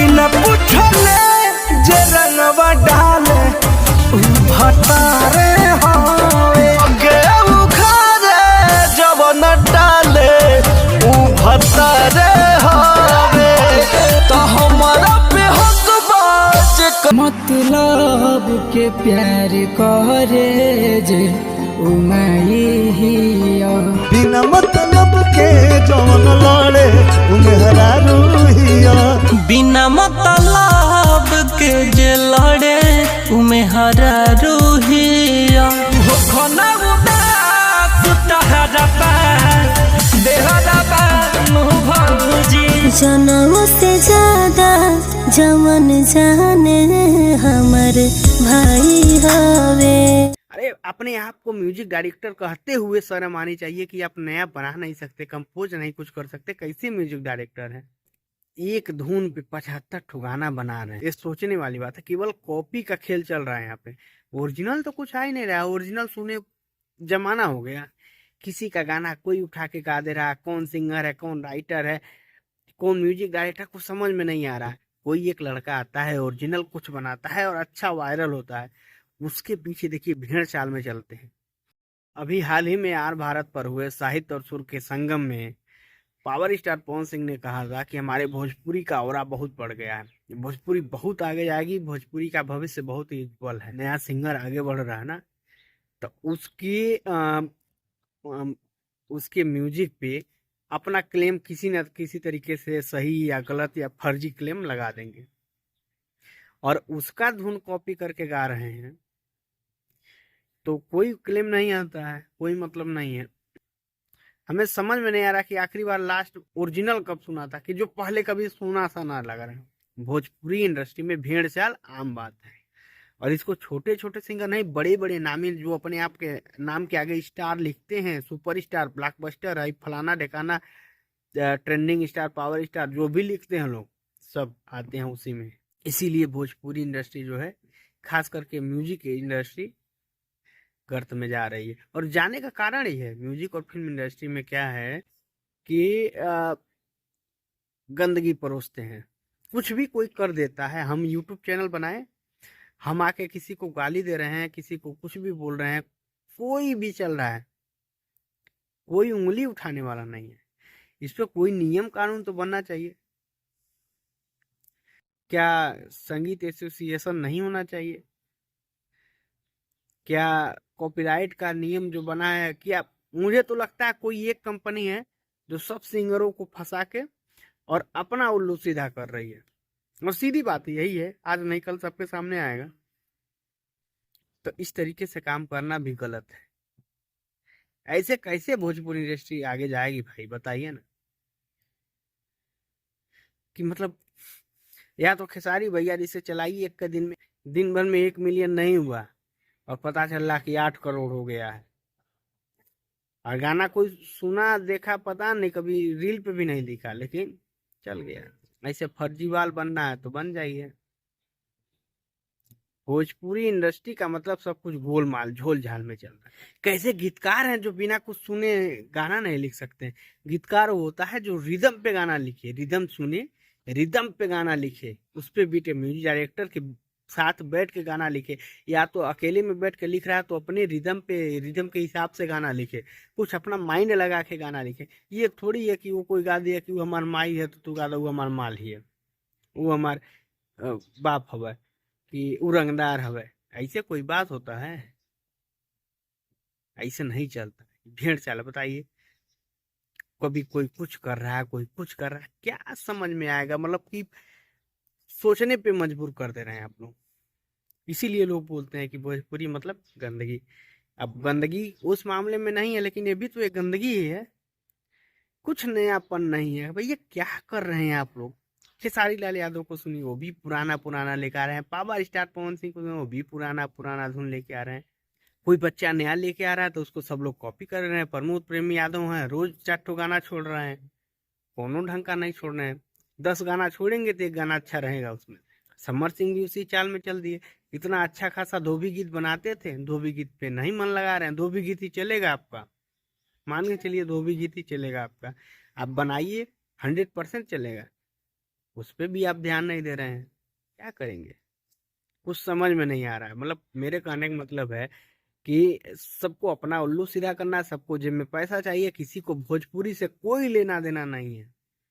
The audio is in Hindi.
बिना पूछले जे रंगवा डाले उ भतारे हवे गे उखारे जब न डाले उ भतारे हवे तो हमारा पे हक बाज मतलब के प्यार करे जे उमैया बिना मतलब के जवन लड़े उमेहरा रूहिया बिना मतलब के जे लड़े उमे हरा रूहिया हो खाना उदास तहरा पास देहरा बानु भौजी जनम से ज्यादा जमन जाने हमर भाई हवे। अरे अपने आप को म्यूजिक डायरेक्टर कहते हुए शर्म आनी चाहिए कि आप नया बना नहीं सकते, कंपोज नहीं कुछ कर सकते, कैसे म्यूजिक डायरेक्टर हैं। एक धुन पे 75 ठो गाना बना रहे हैं, ये सोचने वाली बात है। केवल कॉपी का खेल चल रहा है यहाँ पे, ओरिजिनल तो कुछ आ ही नहीं रहा। ओरिजिनल सुने जमाना हो गया, किसी का गाना कोई उठा के गा दे रहा है। कौन सिंगर है, कौन राइटर है, कौन म्यूजिक डायरेक्टर, कुछ समझ में नहीं आ रहा है। कोई एक लड़का आता है, ओरिजिनल कुछ बनाता है और अच्छा वायरल होता है, उसके पीछे देखिए भेड़ चाल में चलते हैं। अभी हाल ही में आर भारत पर हुए साहित्य और सुर के संगम में पावर स्टार पवन सिंह ने कहा था कि हमारे भोजपुरी का ऑरा बहुत बढ़ गया है, भोजपुरी बहुत आगे जाएगी, भोजपुरी का भविष्य बहुत ही उज्जवल है। नया सिंगर आगे बढ़ रहा है ना, तो उसके म्यूजिक पे अपना क्लेम किसी न किसी तरीके से सही या गलत या फर्जी क्लेम लगा देंगे और उसका धुन कॉपी करके गा रहे हैं, तो कोई क्लेम नहीं आता है, कोई मतलब नहीं है। हमें समझ में नहीं आ रहा कि आखिरी बार लास्ट ओरिजिनल कब सुना था, कि जो पहले कभी सुना सा ना लग रहा है। भोजपुरी इंडस्ट्री में भेड़ चाल आम बात है, और इसको छोटे छोटे सिंगर नहीं, बड़े बड़े नामी जो अपने आप के नाम के आगे स्टार लिखते हैं, सुपर स्टार, ब्लॉकबस्टर है, फलाना ढेकाना, ट्रेंडिंग स्टार, पावर स्टार, जो भी लिखते हैं लोग सब आते हैं उसी में। इसीलिए भोजपुरी इंडस्ट्री जो है, खास करके म्यूजिक इंडस्ट्री गर्त में जा रही है। और जाने का कारण ही है, म्यूजिक और फिल्म इंडस्ट्री में क्या है कि गंदगी परोसते हैं, कुछ भी कोई कर देता है। हम यूट्यूब चैनल बनाए, हम आके किसी को गाली दे रहे हैं, किसी को कुछ भी बोल रहे हैं, कोई भी चल रहा है, कोई उंगली उठाने वाला नहीं है। इस पर कोई नियम कानून तो बनना चाहिए। क्या संगीत एसोसिएशन नहीं होना चाहिए? क्या कॉपीराइट का नियम जो बना है, क्या मुझे तो लगता है कोई एक कंपनी है जो सब सिंगरों को फंसा के और अपना उल्लू सीधा कर रही है। और सीधी बात यही है, आज नहीं कल सबके सामने आएगा। तो इस तरीके से काम करना भी गलत है। ऐसे कैसे भोजपुरी इंडस्ट्री आगे जाएगी भाई, बताइए ना। कि मतलब या तो खेसारी भैया जिसे चलाई एक का दिन भर में 1 मिलियन नहीं हुआ और पता चल रहा कि 8 करोड़ हो गया है, और गाना कोई सुना देखा पता नहीं, कभी रील पे भी नहीं दिखा, लेकिन चल गया। ऐसे फर्जीवाल बनना है तो बन जाइए। भोजपुरी इंडस्ट्री का मतलब सब कुछ गोलमाल झोल झाल में चल रहा है। कैसे गीतकार हैं जो बिना कुछ सुने गाना नहीं लिख सकते। गीतकार वो होता है जो रिदम पे गाना लिखे, रिदम सुने, रिदम पे गाना लिखे, उस पे बीटे, म्यूजिक डायरेक्टर के साथ बैठ के गाना लिखे, या तो अकेले में बैठ के लिख रहा है तो अपने रिदम पे, रिदम के हिसाब से गाना लिखे, कुछ अपना माइंड लगा के गाना लिखे। ये थोड़ी है कि वो कोई गा दिया कि वो हमार माई है तो तू गा दो वो हमार माल ही है, वो हमार बाप हवा कि उरंगदार हवे। ऐसे कोई बात होता है? ऐसे नहीं चलता, भेड़ चाल। बताइए, कभी कोई कुछ कर रहा है, कोई कुछ कर रहा है, क्या समझ में आएगा? मतलब कि सोचने पे मजबूर कर दे रहे हैं आप लोग। इसीलिए लोग बोलते हैं कि भोजपुरी मतलब गंदगी। अब गंदगी उस मामले में नहीं है, लेकिन ये भी तो एक गंदगी ही है। कुछ नयापन नहीं है भैया। क्या कर रहे हैं आप लोग? खेसारी लाल यादव को सुनिए, वो भी पुराना पुराना लेकर आ रहे हैं। पावर स्टार पवन सिंह को सुनिए, वो भी पुराना पुराना धुन लेके आ रहे हैं। कोई बच्चा नया लेके आ रहा है तो उसको सब लोग कॉपी कर रहे हैं। प्रमोद प्रेमी यादव हैं, रोज 4 ठो गाना छोड़ रहे हैं, कोनो ढंग का नहीं छोड़ रहे हैं। 10 गाना छोड़ेंगे तो एक गाना अच्छा रहेगा उसमें। समर सिंह भी उसी चाल में चल दिए। इतना अच्छा खासा धोबी गीत बनाते थे, धोबी गीत पे नहीं मन लगा रहे हैं। धोबी गीत ही चलेगा आपका, मान के चलिए धोबी गीत ही चलेगा आपका। आप बनाइए, 100% चलेगा। उस पर भी आप ध्यान नहीं दे रहे हैं, क्या करेंगे? कुछ समझ में नहीं आ रहा है। मतलब मेरे कहने का मतलब है कि सबको अपना उल्लू सीधा करना है, सबको जेब में पैसा चाहिए, किसी को भोजपुरी से कोई लेना देना नहीं है।